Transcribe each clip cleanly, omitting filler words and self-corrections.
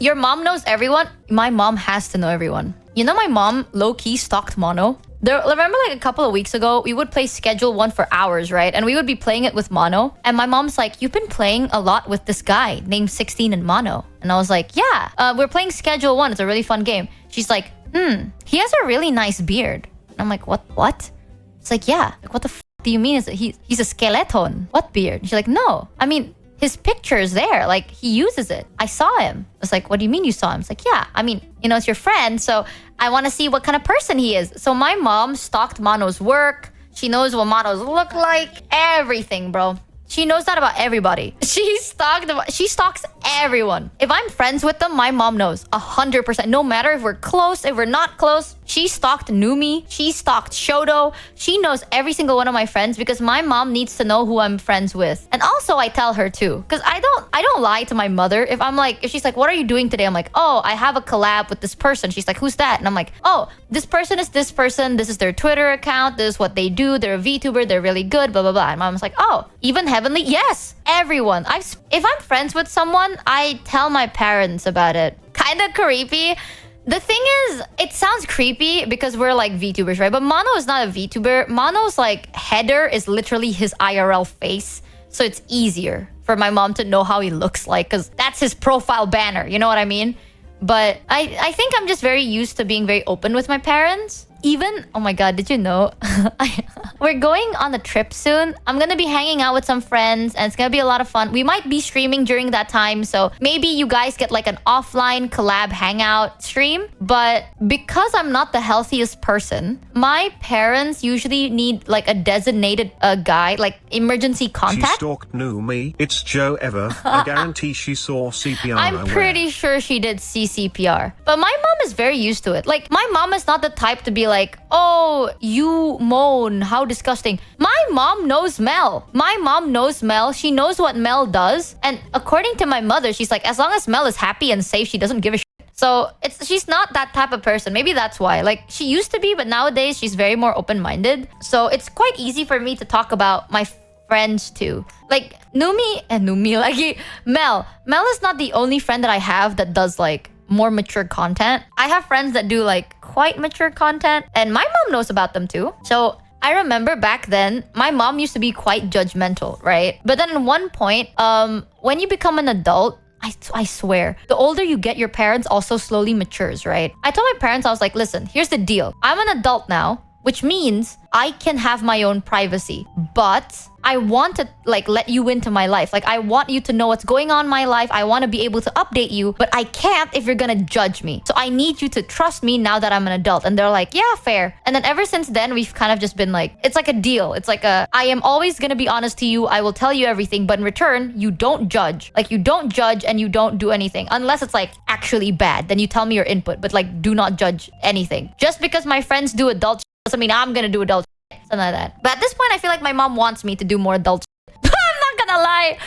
your mom knows everyone. My mom has to know everyone. You know, my mom low-key stalked Mono. Remember like a couple of weeks ago, we would play Schedule 1 for hours, right? And we would be playing it with Mono. And my mom's like, you've been playing a lot with this guy named 16 and Mono. And I was like, yeah, we're playing Schedule 1. It's a really fun game. She's like, he has a really nice beard. And I'm like, what? It's like, yeah. Like, what the f do you mean? He's a skeleton. What beard? She's like, no. I mean, his picture is there. Like, he uses it. I saw him. I was like, what do you mean you saw him? It's like, yeah. I mean, you know, it's your friend. So I want to see what kind of person he is. So my mom stalked Mono's work. She knows what Mono's look like. Everything, bro. She knows that about everybody. She stalks everyone. If I'm friends with them, my mom knows 100%. No matter if we're close, if we're not close. She stalked Numi. She stalked Shoto. She knows every single one of my friends because my mom needs to know who I'm friends with. And also I tell her too, because I don't lie to my mother. If she's like, what are you doing today? I'm like, oh, I have a collab with this person. She's like, who's that? And I'm like, oh, this person is this person. This is their Twitter account. This is what they do. They're a VTuber. They're really good, blah, blah, blah. And mom's like, oh, even Heavenly? Yes, everyone. If I'm friends with someone, I tell my parents about it. Kind of creepy. The thing is, it sounds creepy because we're like VTubers, right? But Mono is not a VTuber. Mono's like header is literally his IRL face. So it's easier for my mom to know how he looks like because that's his profile banner. You know what I mean? But I think I'm just very used to being very open with my parents. Even, oh my god, did you know? We're going on a trip soon. I'm gonna be hanging out with some friends and it's gonna be a lot of fun. We might be streaming during that time, so maybe you guys get like an offline collab hangout stream. But because I'm not the healthiest person, my parents usually need like a designated guy, like emergency contact. She stalked Numi. It's Joe Ever. I guarantee she saw CPR. I'm pretty sure she did see CPR. But my mom is very used to it. Like, my mom is not the type to be like, oh, you moan, how disgusting. My mom knows Mel. My mom knows Mel. She knows what Mel does. And according to my mother, she's like, as long as Mel is happy and safe, she doesn't give a shit. So she's not that type of person. Maybe that's why. Like, she used to be, but nowadays she's very more open-minded. So it's quite easy for me to talk about my friends too. Like, Mel. Mel is not the only friend that I have that does like more mature content. I have friends that do like quite mature content and my mom knows about them too. So I remember back then, my mom used to be quite judgmental, right? But then at one point, when you become an adult, I swear, the older you get, your parents also slowly matures, right? I told my parents, I was like, listen, here's the deal. I'm an adult now, which means I can have my own privacy, but I want to like let you into my life. Like, I want you to know what's going on in my life. I want to be able to update you, but I can't if you're gonna judge me. So I need you to trust me now that I'm an adult. And they're like, yeah, fair. And then ever since then, we've kind of just been like, it's like a deal. It's like I am always gonna be honest to you. I will tell you everything, but in return, you don't judge. Like, you don't judge and you don't do anything unless it's like actually bad. Then you tell me your input, but like, do not judge anything. Just because my friends do adult shit doesn't mean I'm gonna do adult shit. Something like that. But at this point, I feel like my mom wants me to do more adult shit. I'm not gonna lie.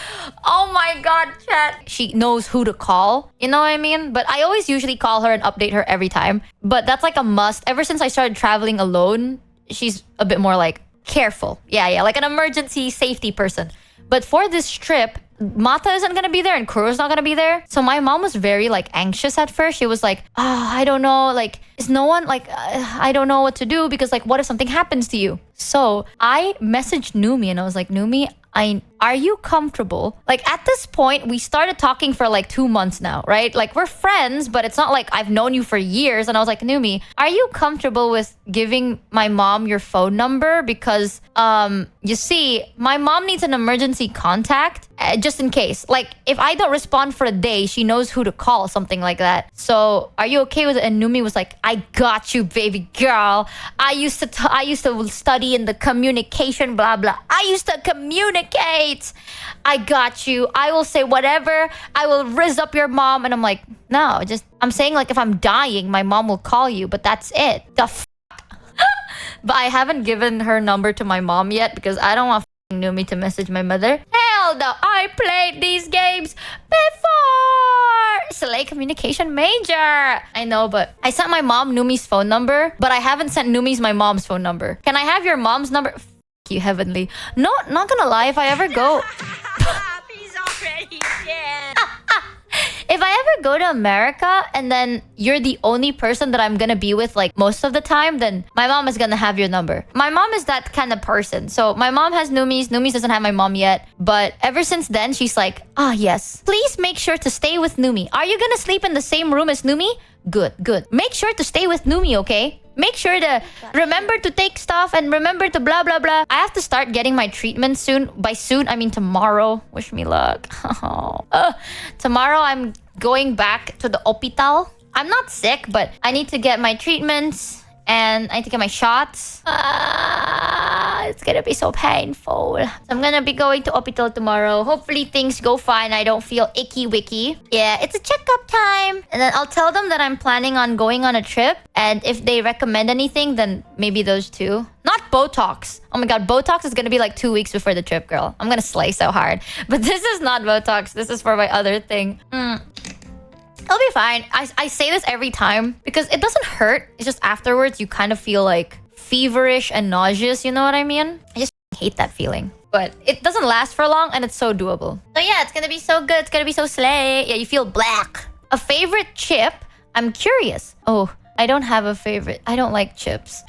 Oh my god, chat. She knows who to call. You know what I mean? But I always usually call her and update her every time. But that's like a must. Ever since I started traveling alone, she's a bit more like careful. Yeah, like an emergency safety person. But for this trip, Mata isn't gonna be there and Kuro's not gonna be there. So my mom was very like anxious at first. She was like, I don't know, like, is no one like, I don't know what to do because like, what if something happens to you? So I messaged Numi and I was like, Numi, are you comfortable? Like, at this point, we started talking for like 2 months now, right? Like, we're friends, but it's not like I've known you for years. And I was like, Numi, are you comfortable with giving my mom your phone number? Because, you see, my mom needs an emergency contact just in case. Like, if I don't respond for a day, she knows who to call, something like that. So, are you okay with it? And Numi was like, I got you, baby girl. I used to study in the communication, blah, blah. I used to communicate. I got you. I will say whatever. I will rizz up your mom. And I'm like, no, I'm saying like if I'm dying, my mom will call you, but that's it. The f. But I haven't given her number to my mom yet because I don't want Numi to message my mother. Hell no, I played these games before. Slay communication major. I know, but I sent my mom Numi's phone number, but I haven't sent Numi's my mom's phone number. Can I have your mom's number? You, Heavenly. No, not gonna lie, if I ever go... He's already dead. If I ever go to America and then you're the only person that I'm gonna be with like most of the time, then my mom is gonna have your number. My mom is that kind of person. So my mom has Numi's. Numi's doesn't have my mom yet. But ever since then, she's like, ah, yes. Please make sure to stay with Numi. Are you gonna sleep in the same room as Numi? Good, good. Make sure to stay with Numi, okay? Make sure to remember to take stuff and remember to blah, blah, blah. I have to start getting my treatment soon. By soon, I mean tomorrow. Wish me luck. Tomorrow, I'm going back to the hospital. I'm not sick, but I need to get my treatments and I need to get my shots. It's gonna be so painful. So I'm gonna be going to hospital tomorrow. Hopefully things go fine. I don't feel icky wicky. Yeah, it's a checkup time. And then I'll tell them that I'm planning on going on a trip. And if they recommend anything, then maybe those two. Not Botox. Oh my god, Botox is gonna be like 2 weeks before the trip, girl. I'm gonna slay so hard. But this is not Botox. This is for my other thing. I'll be fine. I say this every time because it doesn't hurt. It's just afterwards you kind of feel like feverish and nauseous. You know what I mean? I just hate that feeling. But it doesn't last for long and it's so doable. So yeah, it's gonna be so good. It's gonna be so slay. Yeah, you feel black. A favorite chip? I'm curious. Oh, I don't have a favorite. I don't like chips.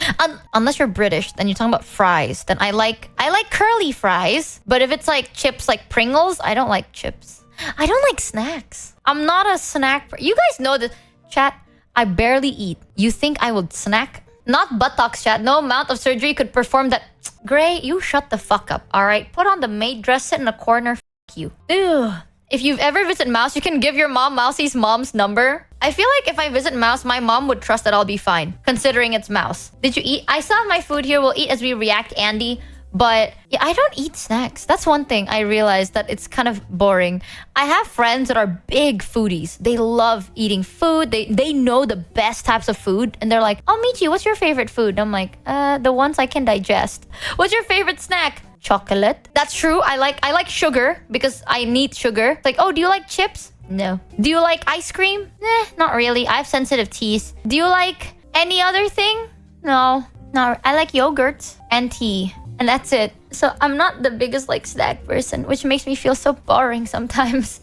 Unless you're British, then you're talking about fries. Then I like curly fries. But if it's like chips like Pringles, I don't like chips. I don't like snacks. I'm not a snack. You guys know the chat. I barely eat. You think I would snack? Not buttocks, chat. No amount of surgery could perform that. Gray, you shut the fuck up. All right, put on the maid dress, sit in a corner. Fuck you. Ew. If you've ever visited Mouse, you can give your mom Mousie's mom's number. I feel like if I visit Mouse, my mom would trust that I'll be fine, considering it's Mouse. Did you eat? I still have my food here. We'll eat as we react, Andy. But yeah, I don't eat snacks. That's one thing I realized that it's kind of boring. I have friends that are big foodies. They love eating food. They know the best types of food. And they're like, oh, Michi, what's your favorite food? I'm like, the ones I can digest. What's your favorite snack? Chocolate. That's true. I like sugar because I need sugar. It's like, oh, do you like chips? No. Do you like ice cream? Not really. I have sensitive teeth. Do you like any other thing? No. No. I like yogurt and tea. And that's it. So I'm not the biggest like snack person, which makes me feel so boring sometimes.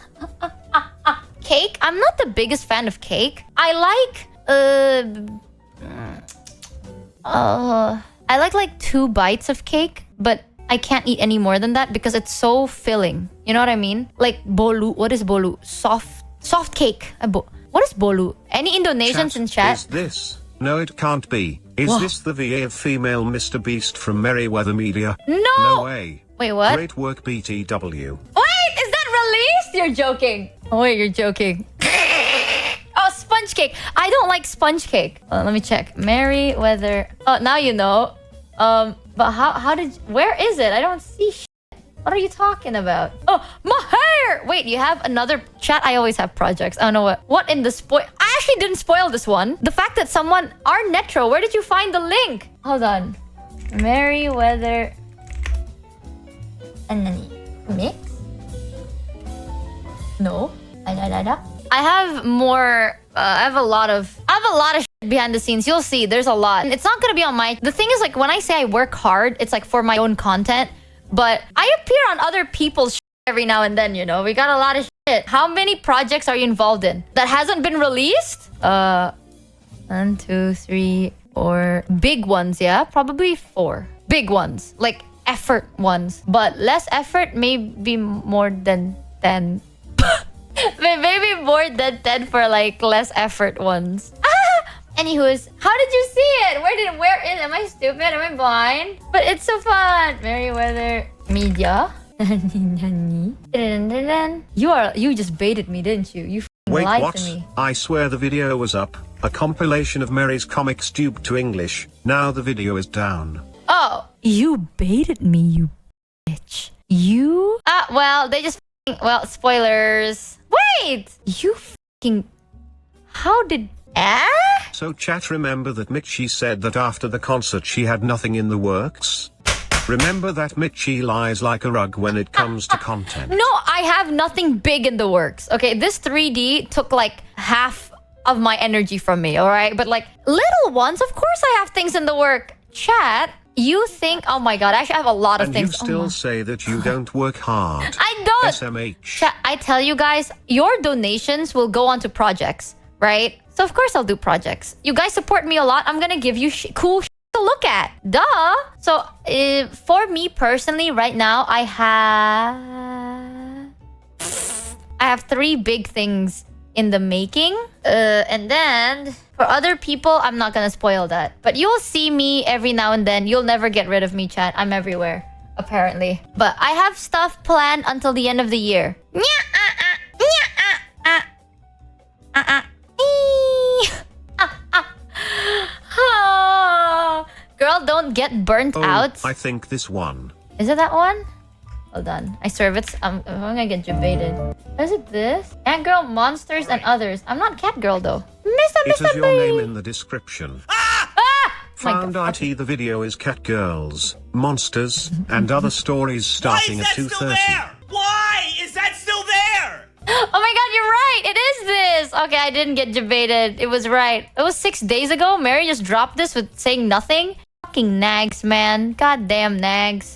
Cake? I'm not the biggest fan of cake. I like 2 bites of cake, but I can't eat any more than that because it's so filling. You know what I mean? Like bolu. What is bolu? Soft cake. What is bolu? Any Indonesians in chat? Is this? No, it can't be. Is this the VA of female Mr. Beast from Merryweather Media? No! No way. Wait, what? Great work, BTW. Wait, is that released? You're joking. Oh, wait, you're joking. Oh, sponge cake. I don't like sponge cake. Let me check. Merryweather. Oh, now you know. But where is it? I don't see shit. What are you talking about? Oh, my hair! Wait, you have another chat? I always have projects. I don't know what in the spoil. I actually didn't spoil this one. The fact that someone... Our Netro, where did you find the link? Hold on. Merryweather... And then mix? No. I have more... I have a lot of shit behind the scenes. You'll see. There's a lot. It's not gonna be on my... The thing is, like, when I say I work hard, it's like for my own content. But I appear on other people's shit every now and then, you know? We got a lot of shit. How many projects are you involved in that hasn't been released? 1, 2, 3, 4. Big ones, yeah? Probably 4. Big ones. Like, effort ones. But less effort, maybe more than 10. Maybe more than 10 for, like, less effort ones. Anywho's, how did you see it? Where is it? Am I stupid? Am I blind? But it's so fun. Merryweather Media. You just baited me, didn't you? You Wait, lied what? to me. I swear the video was up. A compilation of Mary's comics dubbed to English. Now the video is down. Oh, you baited me, you bitch. You? Well, they just well, spoilers. Wait! You how did... So chat, remember that Michi said that after the concert she had nothing in the works? Remember that Michi lies like a rug when it comes to content. No, I have nothing big in the works. Okay, this 3D took like half of my energy from me, all right? But like little ones, of course I have things in the work. Chat, You think, oh my god, I actually have a lot of And things. you still say that you don't work hard. I don't. SMH. Chat, I tell you guys, your donations will go onto projects, right? So of course I'll do projects. You guys support me a lot. I'm gonna give you cool to look at. Duh. So for me personally, right now, I have 3 big things in the making. And then for other people, I'm not gonna spoil that. But you'll see me every now and then. You'll never get rid of me, chat. I'm everywhere, apparently. But I have stuff planned until the end of the year. Girl, don't get burnt out. I think this one. Is it that one? Hold on. I serve it. I'm gonna get debated. Is it this? Cat girl, monsters, and others. I'm not cat girl though. It is your name in the description. Found My IT the video is cat girls, monsters, and other stories starting at 2:30. Why is that still there? Oh my god, you're right! It is this! Okay, I didn't get debated. It was right. It was 6 days ago. Mary just dropped this with saying nothing. Fucking nags, man. Goddamn nags.